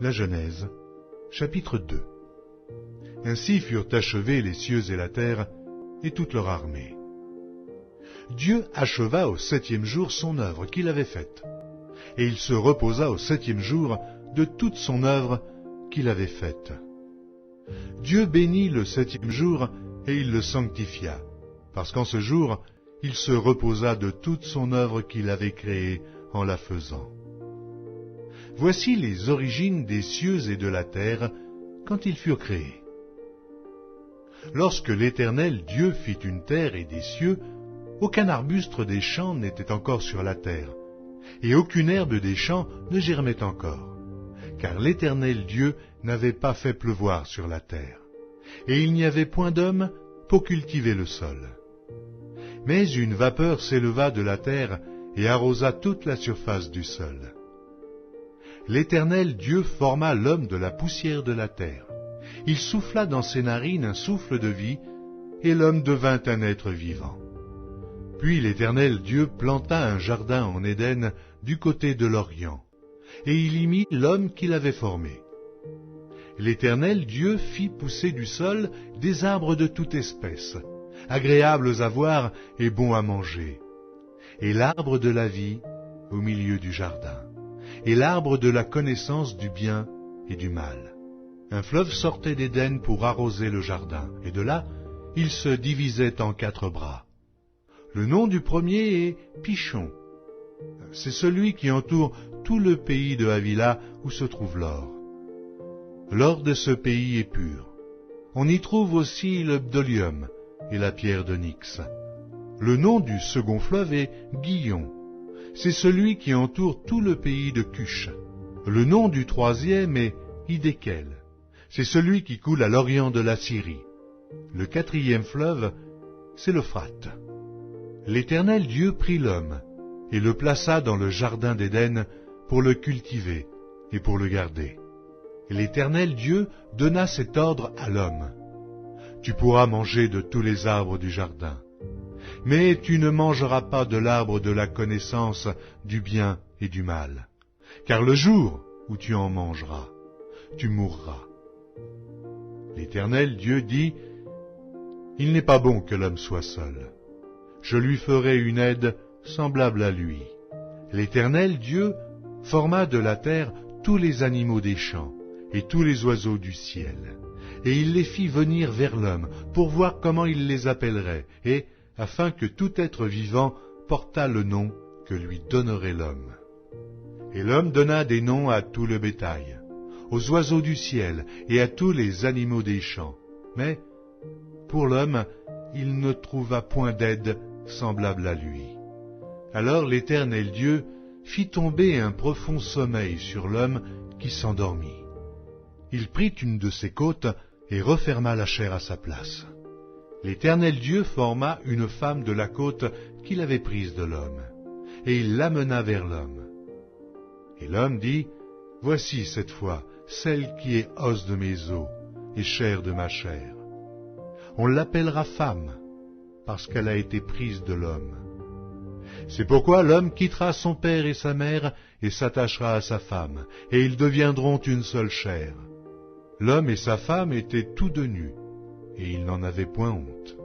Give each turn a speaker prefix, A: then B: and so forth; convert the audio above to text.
A: La Genèse, chapitre 2. Ainsi furent achevés les cieux et la terre, et toute leur armée. Dieu acheva au 7e jour son œuvre qu'il avait faite, et il se reposa au 7e jour de toute son œuvre qu'il avait faite. Dieu bénit le 7e jour, et il le sanctifia, parce qu'en ce jour, il se reposa de toute son œuvre qu'il avait créée en la faisant. Voici les origines des cieux et de la terre quand ils furent créés. Lorsque l'Éternel Dieu fit une terre et des cieux, aucun arbuste des champs n'était encore sur la terre, et aucune herbe des champs ne germait encore, car l'Éternel Dieu n'avait pas fait pleuvoir sur la terre, et il n'y avait point d'homme pour cultiver le sol. Mais une vapeur s'éleva de la terre et arrosa toute la surface du sol. L'Éternel Dieu forma l'homme de la poussière de la terre. Il souffla dans ses narines un souffle de vie, et l'homme devint un être vivant. Puis l'Éternel Dieu planta un jardin en Éden du côté de l'Orient, et il y mit l'homme qu'il avait formé. L'Éternel Dieu fit pousser du sol des arbres de toute espèce, agréables à voir et bons à manger, et l'arbre de la vie au milieu du jardin, et l'arbre de la connaissance du bien et du mal. Un fleuve sortait d'Éden pour arroser le jardin, et de là, il se divisait en 4 bras. Le nom du premier est Pishon. C'est celui qui entoure tout le pays de Havila où se trouve l'or. L'or de ce pays est pur. On y trouve aussi le bdolium et la pierre d'onyx. Le nom du second fleuve est Gihon. C'est celui qui entoure tout le pays de Cush. Le nom du troisième est Hiddekel. C'est celui qui coule à l'orient de la Syrie. Le 4e fleuve, c'est l'Euphrate. L'Éternel Dieu prit l'homme et le plaça dans le jardin d'Éden pour le cultiver et pour le garder. Et l'Éternel Dieu donna cet ordre à l'homme. Tu pourras manger de tous les arbres du jardin, mais tu ne mangeras pas de l'arbre de la connaissance du bien et du mal, car le jour où tu en mangeras, tu mourras. L'Éternel Dieu dit, « Il n'est pas bon que l'homme soit seul. Je lui ferai une aide semblable à lui. » L'Éternel Dieu forma de la terre tous les animaux des champs et tous les oiseaux du ciel, et il les fit venir vers l'homme pour voir comment il les appellerait, et afin que tout être vivant portât le nom que lui donnerait l'homme. Et l'homme donna des noms à tout le bétail, aux oiseaux du ciel et à tous les animaux des champs. Mais pour l'homme, il ne trouva point d'aide semblable à lui. Alors l'Éternel Dieu fit tomber un profond sommeil sur l'homme qui s'endormit. Il prit une de ses côtes et referma la chair à sa place. L'Éternel Dieu forma une femme de la côte qu'il avait prise de l'homme, et il l'amena vers l'homme. Et l'homme dit, « Voici cette fois celle qui est os de mes os et chair de ma chair. On l'appellera femme, parce qu'elle a été prise de l'homme. C'est pourquoi l'homme quittera son père et sa mère et s'attachera à sa femme, et ils deviendront une seule chair. L'homme et sa femme étaient tous deux nus, et ils n'en avaient point honte.